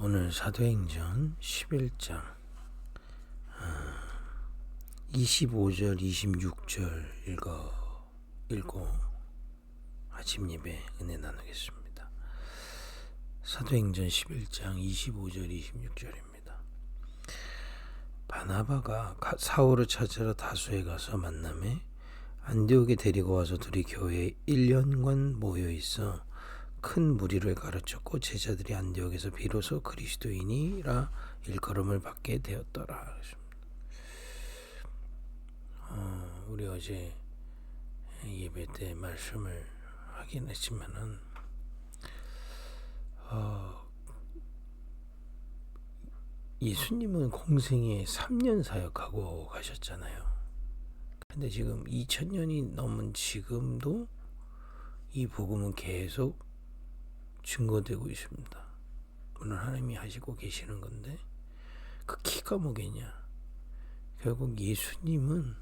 오늘 사도행전 11장 25절 26절 읽고 아침 예배 은혜 나누겠습니다. 사도행전 11장 25절 26절입니다. 바나바가 사울을 찾으러 다소에 가서 만남에 안디옥에 데리고 와서 둘이 교회에 1년간 모여 있어 큰 무리를 가르쳤고 제자들이 안디옥에서 비로소 그리스도인이라 일컬음을 받게 되었더라. 우리 어제 예배 때 말씀을 하긴 했지만은 예수님은 공생에 3년 사역하고 가셨잖아요. 근데 지금 2000년이 넘은 지금도 이 복음은 계속 증거되고 있습니다. 물론 하나님이 하시고 계시는 건데 그 키가 뭐겠냐? 결국 예수님은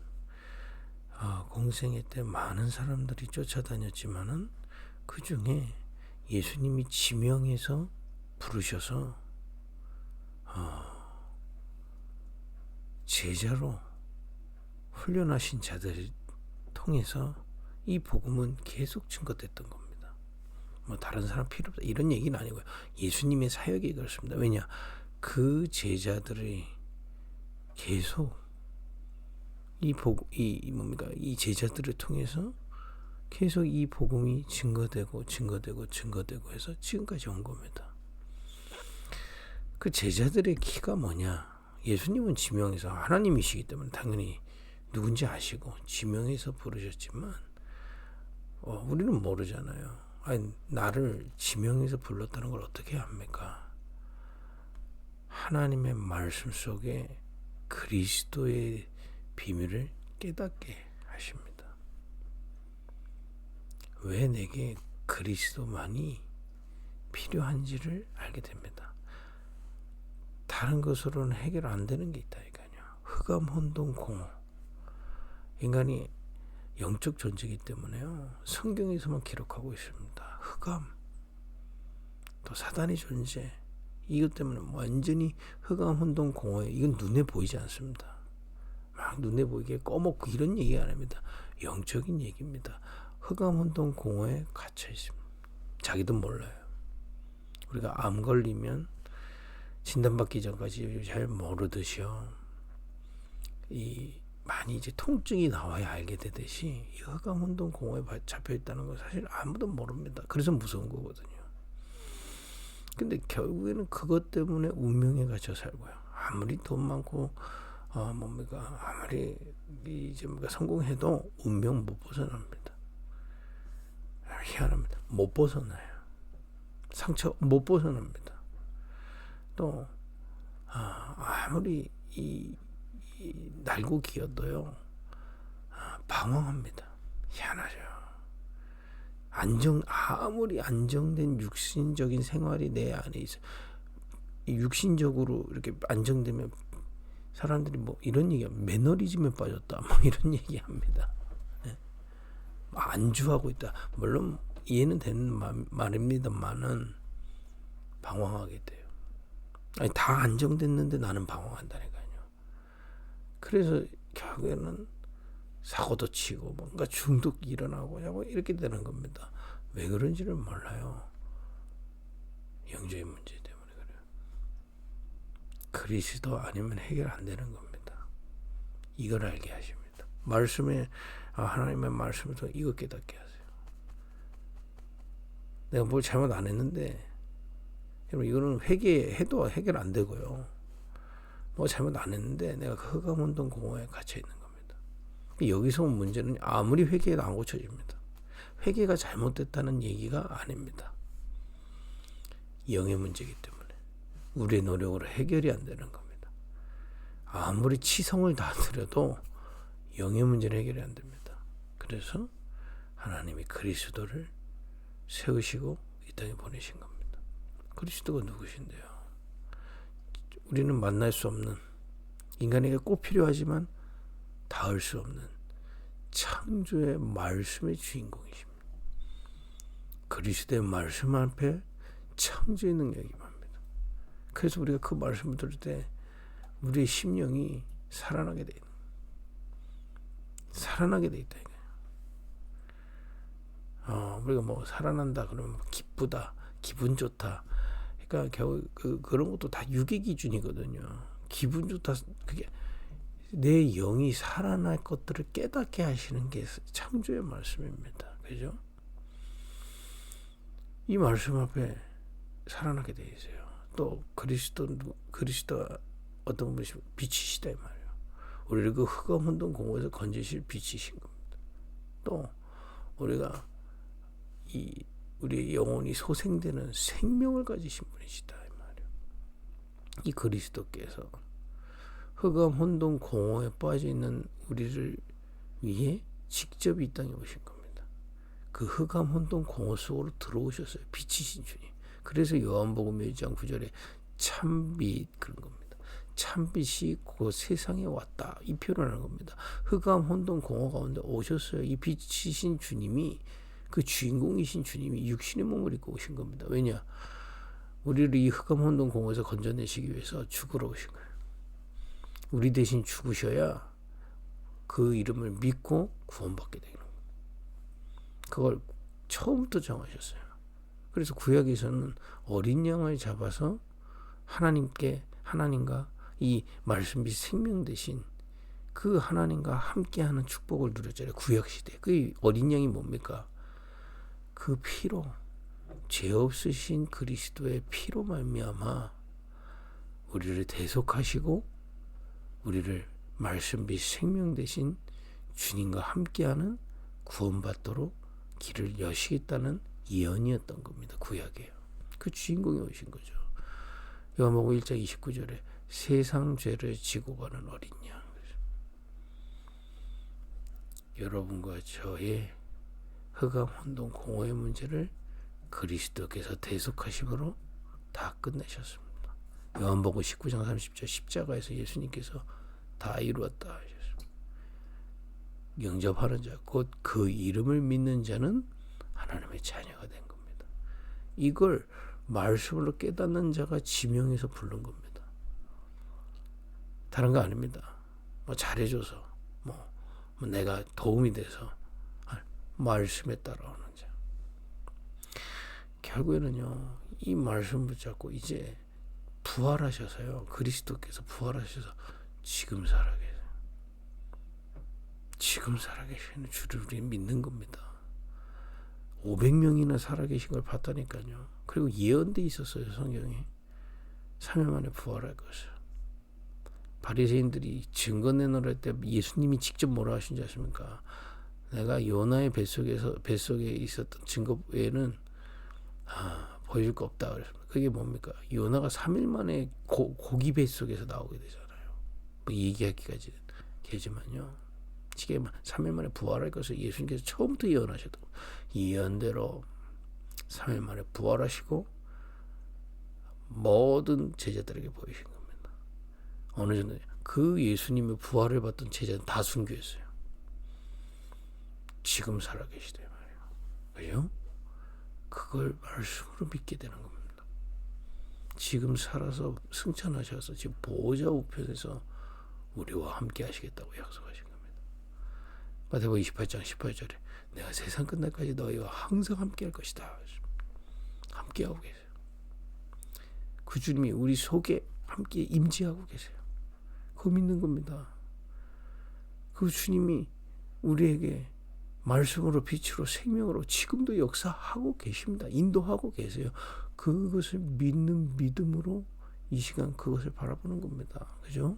공생애 때 많은 사람들이 쫓아다녔지만은 그 중에 예수님이 지명해서 부르셔서 제자로 훈련하신 자들을 통해서 이 복음은 계속 증거됐던 겁니다. 뭐 다른 사람 필요 없다 이런 얘기는 아니고요. 예수님의 사역이 그렇습니다. 왜냐? 그 제자들이 계속 이 제자들을 통해서 계속 이 복음이 증거되고 해서 지금까지 온 겁니다. 그 제자들의 키가 뭐냐? 예수님은 지명해서 하나님이시기 때문에 당연히 누군지 아시고 지명해서 부르셨지만 우리는 모르잖아요. 아니, 나를 지명해서 불렀다는 걸 어떻게 합니까? 하나님의 말씀 속에 그리스도의 비밀을 깨닫게 하십니다. 왜 내게 그리스도만이 필요한지를 알게 됩니다. 다른 것으로는 해결 안 되는 게 있다니까요. 흑암, 혼돈, 공허. 인간이 영적 존재이기 때문에요. 성경에서만 기록하고 있습니다. 흑암, 또 사단의 존재. 이것 때문에 완전히 흑암, 혼돈, 공허에 이건 눈에 보이지 않습니다. 막 눈에 보이게 꺼먹고 이런 얘기 안 합니다. 영적인 얘기입니다. 흑암, 혼돈, 공허에 갇혀 있습니다. 자기도 몰라요. 우리가 암 걸리면 진단받기 전까지 잘 모르듯이요. 많이 이제 통증이 나와야 알게 되듯이 이 흑암, 혼돈, 공허에 잡혀 있다는 건 사실 아무도 모릅니다. 그래서 무서운 거거든요. 근데 결국에는 그것 때문에 운명에 갇혀 살고요. 아무리 돈 많고 아무리 성공해도 운명 못 벗어납니다. 희한합니다. 못 벗어나요. 상처 못 벗어납니다. 또 아무리 날고 기어도요 방황합니다. 희한하죠. 아무리 안정된 육신적인 생활이 내 안에 있어, 육신적으로 이렇게 안정되면 사람들이 뭐 이런 얘기, 매너리즘에 빠졌다, 뭐 이런 얘기합니다. 네? 안주하고 있다. 물론 이해는 되는 말입니다만은 방황하게 돼요. 아니, 다 안정됐는데 나는 방황한다니까요. 그래서 결국에는 사고도 치고 뭔가 중독이 일어나고 이렇게 되는 겁니다. 왜 그런지를 몰라요. 영적인 문제 때문에 그래요. 그리스도 아니면 해결 안 되는 겁니다. 이걸 알게 하십니다. 말씀에 하나님의 말씀에서 이거 깨닫게 하세요. 내가 뭘 잘못 안 했는데 여러분 이거는 회개해도 해결 안 되고요. 뭐 잘못 안 했는데 내가 그 흑암, 혼돈, 공허에 갇혀 있는 겁니다. 여기서 온 문제는 아무리 회개해도 안 고쳐집니다. 회개가 잘못됐다는 얘기가 아닙니다. 영의 문제이기 때문에 우리의 노력으로 해결이 안 되는 겁니다. 아무리 치성을 다 들여도 영의 문제는 해결이 안 됩니다. 그래서 하나님이 그리스도를 세우시고 이 땅에 보내신 겁니다. 그리스도가 누구신데요? 우리는 만날 수 없는, 인간에게 꼭 필요하지만 닿을 수 없는 창조의 말씀의 주인공이십니다. 그리스도의 말씀 앞에 창조의 능력이 임합니다. 그래서 우리가 그 말씀을 들을 때 우리의 심령이 살아나게 돼 있다. 우리가 뭐 살아난다 그러면 기쁘다, 기분 좋다. 그러니까 겨우 그런 것도 다 육의 기준이거든요. 기분 좋다, 그게 내 영이 살아날 것들을 깨닫게 하시는 게 창조의 말씀입니다. 그죠? 이 말씀 앞에 살아나게 돼 있어요. 또 그리스도 어떤 분이 빛이시다 이 말이에요. 우리를 그 흑암 혼돈 공허에서 건지실 빛이신 겁니다. 또 우리가 우리의 영혼이 소생되는 생명을 가지신 분이시다 이 말이에요. 이 그리스도께서 흑암 혼돈 공허에 빠져 있는 우리를 위해 직접 이 땅에 오신 겁니다. 그 흑암 혼돈 공허 속으로 들어오셨어요. 빛이신 주님. 그래서 요한복음 1장 9절에 참빛 그런 겁니다. 참빛이 그 세상에 왔다 이 표현을 하는 겁니다. 흑암 혼돈 공허 가운데 오셨어요. 이 빛이신 주님이, 그 주인공이신 주님이 육신의 몸을 입고 오신 겁니다. 왜냐? 우리를 이 흑암 혼돈 공허에서 건져내시기 위해서 죽으러 오신 거예요. 우리 대신 죽으셔야 그 이름을 믿고 구원받게 되는 거예요. 그걸 처음부터 정하셨어요. 그래서 구약에서는 어린 양을 잡아서 하나님과 이 말씀빛 생명 대신 그 하나님과 함께하는 축복을 누렸잖아요. 구약시대. 그 어린 양이 뭡니까? 그 피로, 죄 없으신 그리스도의 피로 말미암아 우리를 대속하시고 우리를 말씀빛 생명 대신 주님과 함께하는 구원받도록 길을 여시겠다는 예언이었던 겁니다. 구약이에요. 그 주인공이 오신 거죠. 요한복음 1장 29절에 세상 죄를 지고 가는 어린 양. 여러분과 저의 흑암 혼돈 공허의 문제를 그리스도께서 대속하심으로 다 끝내셨습니다. 요한복음 19장 30절 십자가에서 예수님께서 다 이루었다 하셨습니다. 영접하는 자, 곧 그 이름을 믿는 자는 하나님의 자녀가 된 겁니다. 이걸 말씀으로 깨닫는 자가 지명해서 부른 겁니다. 다른 거 아닙니다. 뭐 잘해줘서 뭐 내가 도움이 돼서 말씀에 따라오는 자. 결국에는요, 이 말씀 붙잡고 이제 부활하셔서요, 그리스도께서 부활하셔서 지금 살아계세요. 지금 살아계시는 주를 우리 믿는 겁니다. 500명이나 살아계신 걸 봤다니까요. 그리고 예언돼 있었어요, 성경에. 3일 만에 부활할 것을. 바리새인들이 증거 내놓을 때 예수님이 직접 뭐라 하신지 아십니까? 내가 요나의 뱃속에 있었던 증거 외에는 보여줄 거 없다. 그게 뭡니까? 요나가 3일 만에 고기 뱃속에서 나오게 되잖아요. 뭐 얘기하기까지는 되지만요. 지금 3일 만에 부활할 것을 예수님께서 처음부터 예언하셨다고. 예언대로 3일 만에 부활하시고 모든 제자들에게 보이신 겁니다. 어느 정도 그 예수님의 부활을 받던 제자는 다 순교했어요. 지금 살아계시대 말이에요. 그죠? 그걸 말씀으로 믿게 되는 겁니다. 지금 살아서 승천하셔서 지금 보호자 우편에서 우리와 함께 하시겠다고 약속하신 겁니다. 마태복음 28장 18절에 내가 세상 끝날까지 너희와 항상 함께 할 것이다. 함께하고 계세요. 그 주님이 우리 속에 함께 임재하고 계세요. 그거 믿는 겁니다. 그 주님이 우리에게 말씀으로 빛으로 생명으로 지금도 역사하고 계십니다. 인도하고 계세요. 그것을 믿는 믿음으로 이 시간 그것을 바라보는 겁니다. 그죠?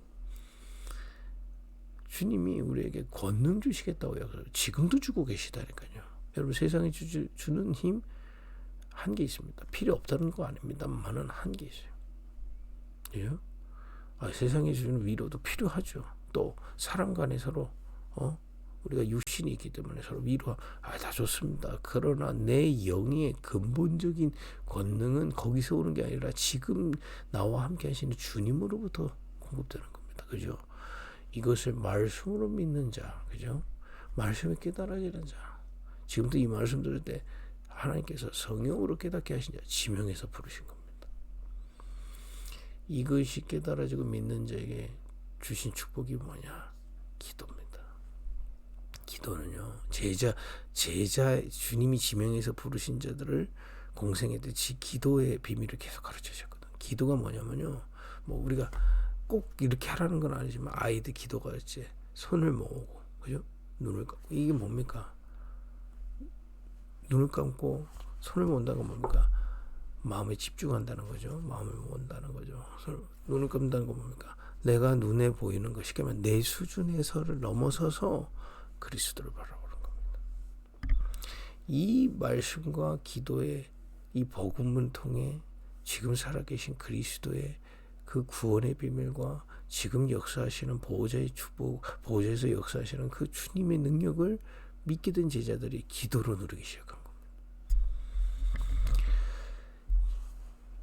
주님이 우리에게 권능 주시겠다고 약속해요. 지금도 주고 계시다니까요. 여러분 세상에 주는 힘 한계 있습니다. 필요 없다는 거 아닙니다만은 한계 있어요. 그죠? 세상에 주는 위로도 필요하죠. 또 사람 간에 서로 우리가 육신이 있기 때문에 서로 위로 다 좋습니다. 그러나 내 영의 근본적인 권능은 거기서 오는 게 아니라 지금 나와 함께 하시는 주님으로부터 공급되는 겁니다. 그죠? 이것을 말씀으로 믿는 자, 그죠? 말씀을 깨달아지는 자. 지금도 이 말씀 들을 때 하나님께서 성령으로 깨닫게 하신 자 지명해서 부르신 겁니다. 이것이 깨달아지고 믿는 자에게 주신 축복이 뭐냐? 기도입니다. 기도는요, 제자 주님이 지명해서 부르신 자들을 공생애 때 기도의 비밀을 계속 가르쳐 주셨거든. 기도가 뭐냐면요, 뭐 우리가 꼭 이렇게 하라는 건 아니지만 아이들 기도가 있지. 손을 모으고, 그죠? 눈을 감고. 이게 뭡니까? 눈을 감고 손을 모은다는 건 뭡니까? 마음에 집중한다는 거죠. 마음을 모은다는 거죠. 눈을 감다는 건 뭡니까? 내가 눈에 보이는 것, 쉽게 말하면 내 수준에서를 넘어서서 그리스도를 바라보는 겁니다. 이 말씀과 기도의 이 복음을 통해 지금 살아계신 그리스도의 그 구원의 비밀과 지금 역사하시는 보호자의 축복, 보호자에서 역사하시는 그 주님의 능력을 믿게 된 제자들이 기도로 누리기 시작한 겁니다.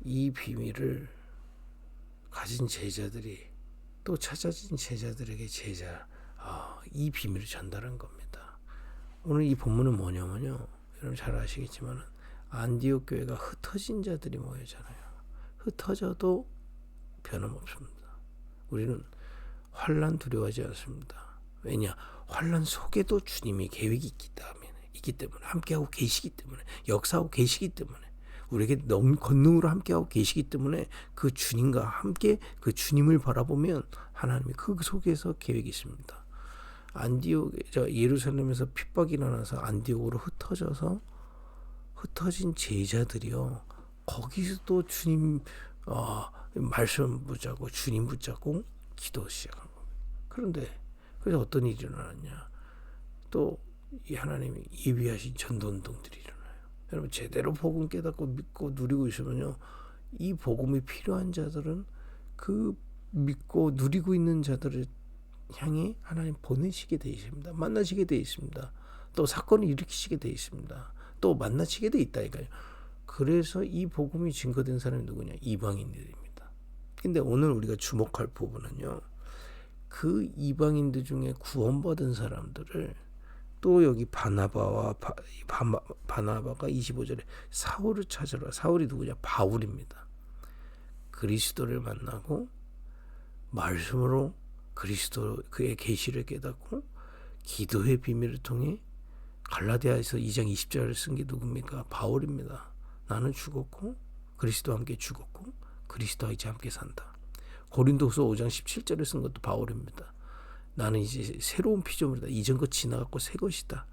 이 비밀을 가진 제자들이 또 찾아진 제자들에게 이 비밀을 전달한 겁니다. 오늘 이 본문은 뭐냐면요, 여러분 잘 아시겠지만 안디옥 교회가 흩어진 자들이 모여잖아요. 흩어져도 변함없습니다. 우리는 환난 두려워하지 않습니다. 왜냐? 환난 속에도 주님의 계획이 있기 때문에 함께하고 계시기 때문에, 역사하고 계시기 때문에, 우리에게 권능으로 함께하고 계시기 때문에 그 주님과 함께 그 주님을 바라보면 하나님이 그 속에서 계획이 있습니다. 예루살렘에서 핍박이 일어나서 안디옥으로 흩어진 제자들이요, 거기서도 주님 말씀 붙잡고 주님 붙잡고 기도 시작한 겁니다. 그런데 그래서 어떤 일이 일어났냐? 또 이 하나님이 예비하신 전도운동들이 일어나요. 여러분 제대로 복음 깨닫고 믿고 누리고 있으면요, 이 복음이 필요한 자들은 그 믿고 누리고 있는 자들을 향해 하나님 보내시게 되어 있습니다. 만나시게 되어 있습니다. 또 사건을 일으키시게 되어 있습니다. 또 만나시게 되어 있다 이거예요. 그래서 이 복음이 증거된 사람이 누구냐? 이방인들입니다. 근데 오늘 우리가 주목할 부분은요, 그 이방인들 중에 구원받은 사람들을 또 여기 바나바가 25절에 사울을 찾으라. 사울이 누구냐? 바울입니다. 그리스도를 만나고 말씀으로 그리스도 그의 계시를 깨닫고 기도의 비밀을 통해 갈라디아에서 2장 20절을 쓴 게 누굽니까? 바울입니다. 나는 죽었고 그리스도와 함께 죽었고 그리스도와 이제 함께 산다. 고린도후서 5장 17절을 쓴 것도 바울입니다. 나는 이제 새로운 피조물이다. 이전 것 지나갔고 새 것이다.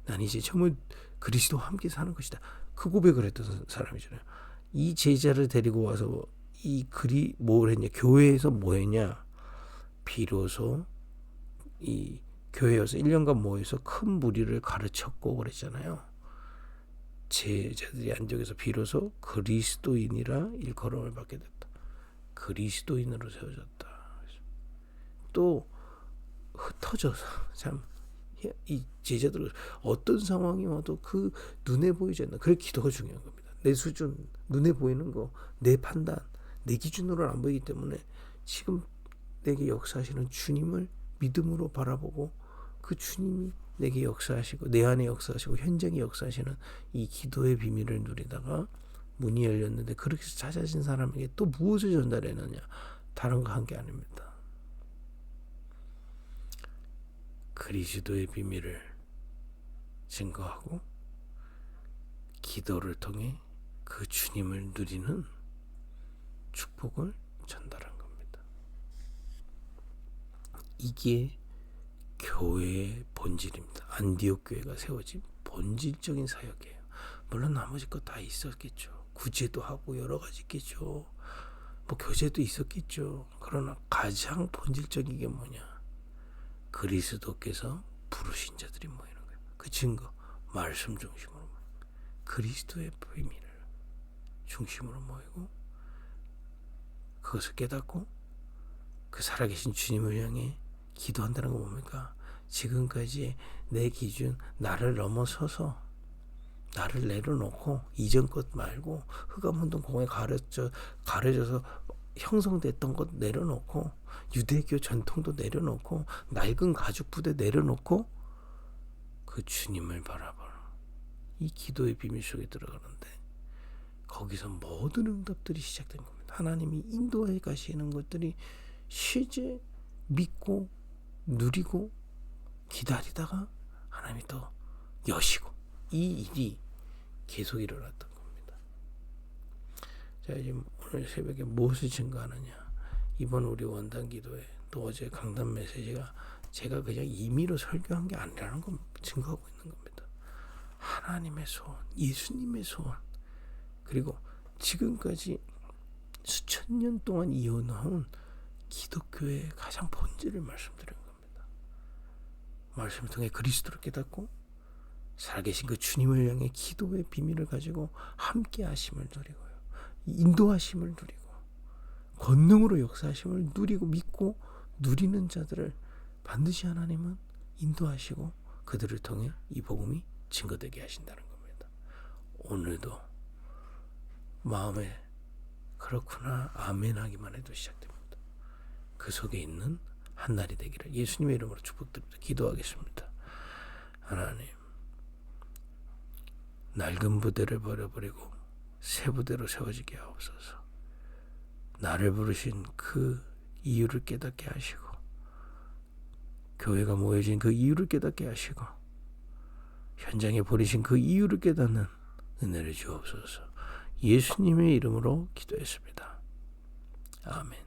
나는 이제 정말 그리스도와 함께 사는 것이다. 그 고백을 했던 사람이잖아요. 이 제자를 데리고 와서 뭘 했냐? 교회에서 뭐 했냐? 비로소 이 교회에서 1년간 모여서 큰 무리를 가르쳤고 그랬잖아요. 제자들이 안디옥에서 비로소 그리스도인이라 일컬음을 받게 됐다. 그리스도인으로 세워졌다. 또 흩어져서 참 이 제자들 어떤 상황이 와도 그 눈에 보이지 않는, 그래 기도가 중요한 겁니다. 내 수준, 눈에 보이는 거, 내 판단, 내 기준으로는 안 보이기 때문에 지금 내게 역사하시는 주님을 믿음으로 바라보고 그 주님이 내게 역사하시고 내 안에 역사하시고 현장에 역사하시는 이 기도의 비밀을 누리다가 문이 열렸는데 그렇게 찾아진 사람에게 또 무엇을 전달했느냐? 다른 거 한 게 아닙니다. 그리스도의 비밀을 증거하고 기도를 통해 그 주님을 누리는 축복을 전달한 겁니다. 이게 교회의 본질입니다. 안디옥 교회가 세워진 본질적인 사역이에요. 물론 나머지 거 다 있었겠죠. 구제도 하고 여러 가지 있겠죠. 뭐 교제도 있었겠죠. 그러나 가장 본질적인 게 뭐냐? 그리스도께서 부르신 자들이 모이는 거예요. 그 증거, 말씀 중심으로 모이고 그리스도의 비밀을 중심으로 모이고 그것을 깨닫고 그 살아계신 주님을 향해 기도한다는 거 뭡니까? 지금까지 내 기준, 나를 넘어서서 나를 내려놓고 이전 것 말고 흑암운동 공에 가려져서 형성됐던 것 내려놓고 유대교 전통도 내려놓고 낡은 가죽 부대 내려놓고 그 주님을 바라보는 이 기도의 비밀 속에 들어가는데 거기서 모든 응답들이 시작된 겁니다. 하나님이 인도해 가시는 것들이 실제 믿고 누리고 기다리다가 하나님이 또 여시고, 이 일이 계속 일어났던 겁니다. 자, 지금 오늘 새벽에 무엇을 증거하느냐? 이번 우리 원단 기도에 또 어제 강단 메시지가 제가 그냥 임의로 설교한 게 아니라는 걸 증거하고 있는 겁니다. 하나님의 소원, 예수님의 소원, 그리고 지금까지 수천 년 동안 이어나온 기독교의 가장 본질을 말씀드린 겁니다. 말씀을 통해 그리스도를 깨닫고 살아계신 그 주님을 향해 기도의 비밀을 가지고 함께 하심을 누리고요. 인도하심을 누리고 권능으로 역사하심을 누리고 믿고 누리는 자들을 반드시 하나님은 인도하시고 그들을 통해 이 복음이 증거되게 하신다는 겁니다. 오늘도 마음에 그렇구나 아멘 하기만 해도 시작됩니다. 그 속에 있는 한날이 되기를 예수님의 이름으로 축복드립니다. 기도하겠습니다. 하나님, 낡은 부대를 버려버리고 새 부대로 세워지게 하옵소서. 나를 부르신 그 이유를 깨닫게 하시고 교회가 모여진 그 이유를 깨닫게 하시고 현장에 버리신 그 이유를 깨닫는 은혜를 주옵소서. 예수님의 이름으로 기도했습니다. 아멘.